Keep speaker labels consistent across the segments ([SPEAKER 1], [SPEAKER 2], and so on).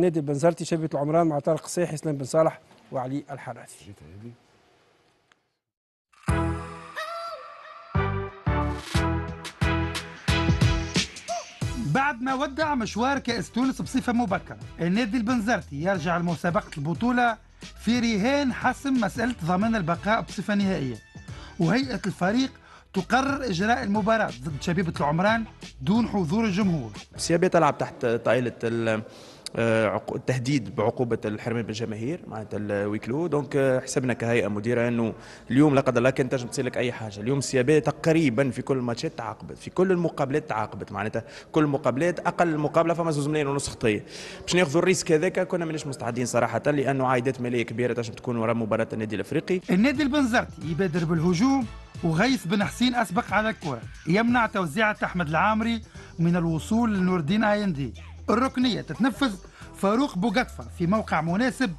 [SPEAKER 1] نادي البنزرتي شبيبة العمران مع طارق الصيحي، سلام بن صالح، وعلي الحراثي.
[SPEAKER 2] بعد ما ودع مشوار كأس تونس بصفة مبكرة، النادي البنزرتي يرجع لمسابقة البطولة في رهان حسم مسألة ضمان البقاء بصفة نهائية، وهيئة الفريق تقرر إجراء المباراة ضد شبيبة العمران دون حضور الجمهور.
[SPEAKER 3] سيابية تلعب تحت طائلة التهديد بعقوبة الحرمان بالجماهير معناتها الويكلو. دونك حسبنا كهيئة مديرة انه اليوم لا قدر الله كان تنجم تصير لك اي حاجة. اليوم السيابية تقريبا في كل الماتشات تعاقبت، في كل المقابلات تعاقبت، معناتها كل المقابلات اقل مقابلة فما 2 ملايين ونص خطية. باش ناخذوا الريسك هذاك كنا ماناش مستعدين صراحة، لانه عائدات مالية كبيرة تنجم تكون وراء مباراة النادي الافريقي.
[SPEAKER 2] النادي البنزرتي يبادر بالهجوم، وغيث بن حسين اسبق على الكرة، يمنع توزيعة احمد العامري من الوصول لنور الدين ايندي. الركنية تتنفذ، فاروق بوغطفة في موقع مناسب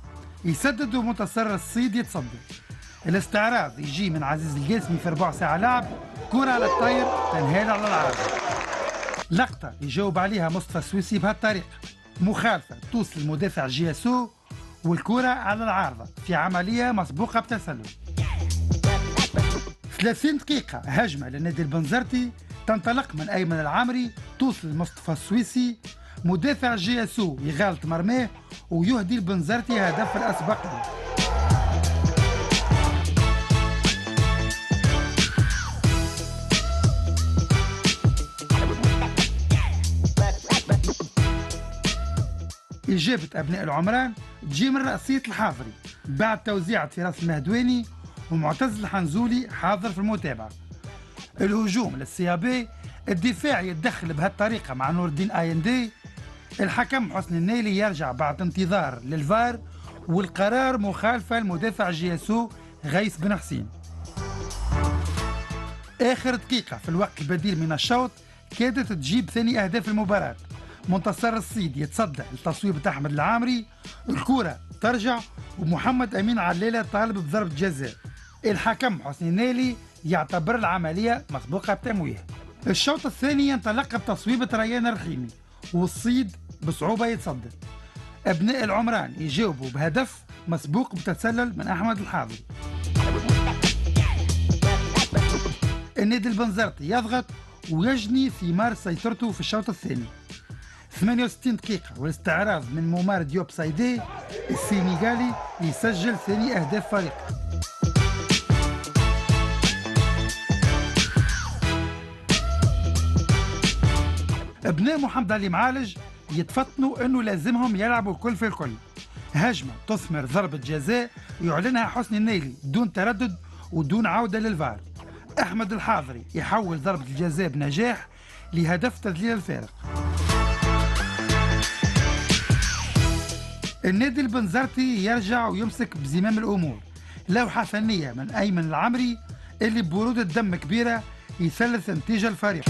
[SPEAKER 2] يسدد ومنتصر الصيد يتصدر. الاستعراض يجي من عزيز القاسمي في 4 ساعة لعب، كرة على الطاير تنهال على العارضة. لقطة يجاوب عليها مصطفى السويسي بهالطريقة، مخالفة توصل المدافع جياسو والكرة على العارضة في عملية مسبوقة بتسلل. 30 دقيقة هجمة للنادي البنزرتي تنطلق من أيمن العامري، توصل لمصطفى السويسي، مدافع جياسو يغالط مرماه ويهدي البنزرتي هدف الأسبق له. إجابة أبناء العمران تجي من رأسية الحاضري بعد توزيعة فراس المهدواني ومعتز الحنزولي حاضر في المتابعة. الهجوم للسيابي، الدفاع يتدخل بهالطريقة مع نور الدين ايندي. الحكم حسن النيلي يرجع بعد انتظار للفار، والقرار مخالفة المدافع جياسو غيث بن حسين. آخر دقيقة في الوقت البديل من الشوط كادت تجيب ثاني أهداف المباراة. منتصر الصيد يتصدى لتصويبة أحمد العامري، الكرة ترجع ومحمد أمين علالة طالب بضربة جزاء. الحكم حسن النيلي يعتبر العملية مسبوقة بتمويه. الشوط الثاني ينطلق بتصويبة ريان الرحيمي، والصيد بصعوبة يتصدر. أبناء العمران يجاوبوا بهدف مسبوق بتسلل من أحمد الحاضري. النادي البنزرتي يضغط ويجني ثمار سيطرته في الشوط الثاني. 68 دقيقة والاستعراض من مومار ديوب سايدي السينيغالي يسجل ثاني أهداف فريقه. ابناء محمد علي معالج يتفطنوا انه لازمهم يلعبوا الكل في الكل. هجمة تثمر ضربة جزاء يعلنها حسن النيلي دون تردد ودون عودة للفار. احمد الحاضري يحول ضربة الجزاء بنجاح لهدف تذليل الفارق. النادي البنزرتي يرجع ويمسك بزمام الامور. لوحة فنية من ايمن العمري اللي ببرودة دم كبيرة يثلث نتيجة الفريق.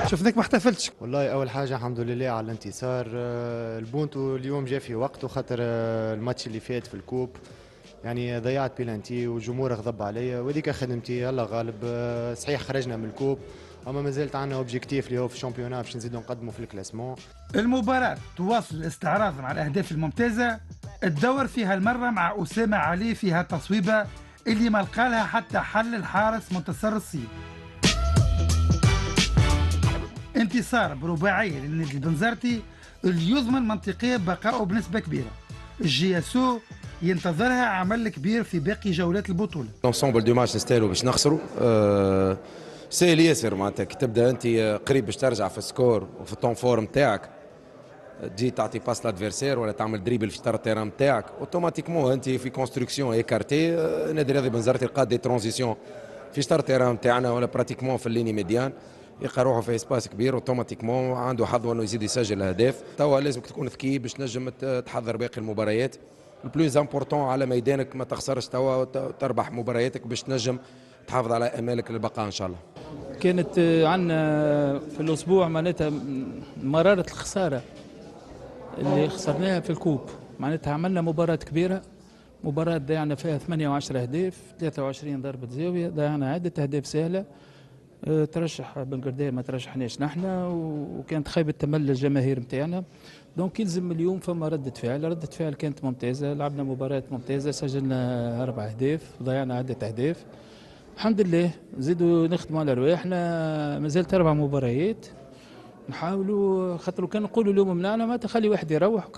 [SPEAKER 1] شفناك ما احتفلتش.
[SPEAKER 4] والله اول حاجه الحمد لله على الانتصار. البونتو اليوم جاء في وقته خاطر الماتش اللي فات في الكوب يعني ضيعت بيلانتي والجمهور غضب عليا وهذيك خدمتي. يلا غالب. صحيح خرجنا من الكوب اما ما زالت عندنا اوبجيكتيف اللي هو في الشامبيونات باش نزيدوا نقدموا في الكلاسمون.
[SPEAKER 2] المباراة تواصل الاستعراض مع الاهداف الممتازة. الدور فيها المرة مع اسامة علي فيها تصويبة اللي ما لقى لها حتى حل الحارس منتصر الصيد. انتصار برباعية للنادي البنزرتي اللي يضمن منطقية بقائه بنسبة كبيرة. الجياسو ينتظرها عمل كبير في باقي جولات البطولة.
[SPEAKER 5] لونسومبل دو ماتش نستاهلوا باش نخسروا. سهل ياسر معناتها كي تبدا انت قريب باش ترجع في السكور وفي الطون فور نتاعك تجي تعطي باس لادفيرسير ولا تعمل دريبل في شطر التيران نتاعك اوتوماتيكمون انت في كونستركسيون ايكارتي. النادي الرياضي البنزرتي لقى دي ترانزيسيون في شطر التيران نتاعنا ولا براتيكمون في الليني ميديان يلقى روحه في اسباس كبير اوتوماتيكمون عنده حظ انه يزيد يسجل اهداف. توا لازمك تكون ذكي باش تنجم تحضر باقي المباريات. البلوز امبورتون على ميدانك ما تخسرش توا تربح مبارياتك باش تنجم تحافظ على امالك للبقاء ان شاء الله.
[SPEAKER 6] كانت عندنا في الاسبوع معناتها مراره الخساره اللي خسرناها في الكوب. معناتها عملنا مباراه كبيره، مباراه ضيعنا فيها 8 و10 اهداف، 23 ضربه زاويه، ضيعنا عده اهداف سهله. ترشح بن قردان، ما ترشحناش نحنا، وكانت خيبة تمل للجماهير نتاعنا. دونك يلزم اليوم فما ردة فعل كانت ممتازة، لعبنا مباراة ممتازة، سجلنا 4 أهداف، ضيعنا عدة أهداف. الحمد لله نزيدوا نخدموا على رواحنا، مازالت 4 مباريات نحاولوا، خاطر كان نقولوا اليوم منعنا ما تخلي واحد يروح،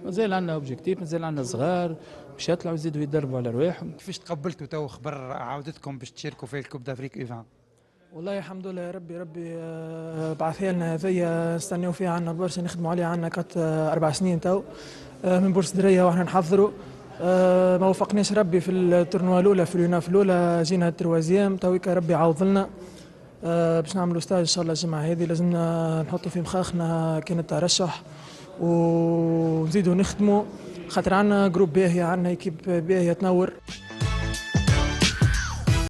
[SPEAKER 6] مازال عندنا اوبجيكتيف، مازال عندنا صغار باش يطلعوا يزيدوا يدربوا على رواحهم.
[SPEAKER 2] كيفاش تقبلتوا تو خبر عودتكم باش تشاركوا في الكوب دافريك ايفان؟
[SPEAKER 7] والله الحمد لله، ربي بعثها لنا هذيا، نستناو فيها عنا برشا نخدموا عليها، عنا كانت 4 سنين تو من بورس دريه واحنا نحضروا. ما وفقناش ربي في التورنوا الاولى، في اليوناف الاولى جينا التروازيام، تويكا ربي عوض لنا. باش نعملوا ستاج ان شاء الله الجمعه هذه، لازمنا نحطوا في مخاخنا كان الترشح ونزيدوا نخدموا، خاطر عنا جروب باهي، عنا ايكيب باهيه تنور.